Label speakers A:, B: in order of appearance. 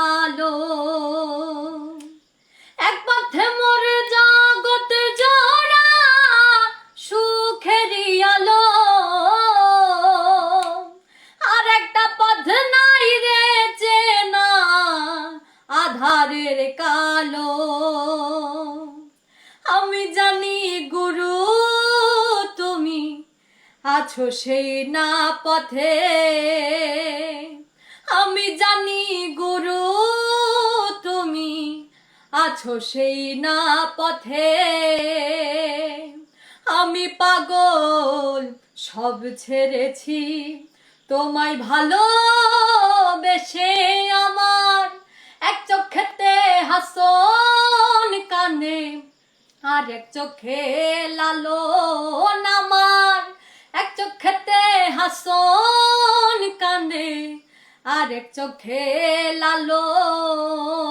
A: কালো। এক পথে মোর জগৎ জোড়া সুখেরই আলো, আর একটা পথ নাই রে চেনা আধারের কালো। আমি জানি গুরু তুমি আছো সেই না পথে, আমি জানি গুরু তুমি আছো সেই না পথে। আমি পাগল সব ছেড়েছি তোমায় ভালোবেসে, আমার এক চোখেতে হাসন কানে আর এক চোখে লালন, আমার এক চোখেতে হাসন কানে আর এক চোখে লালন।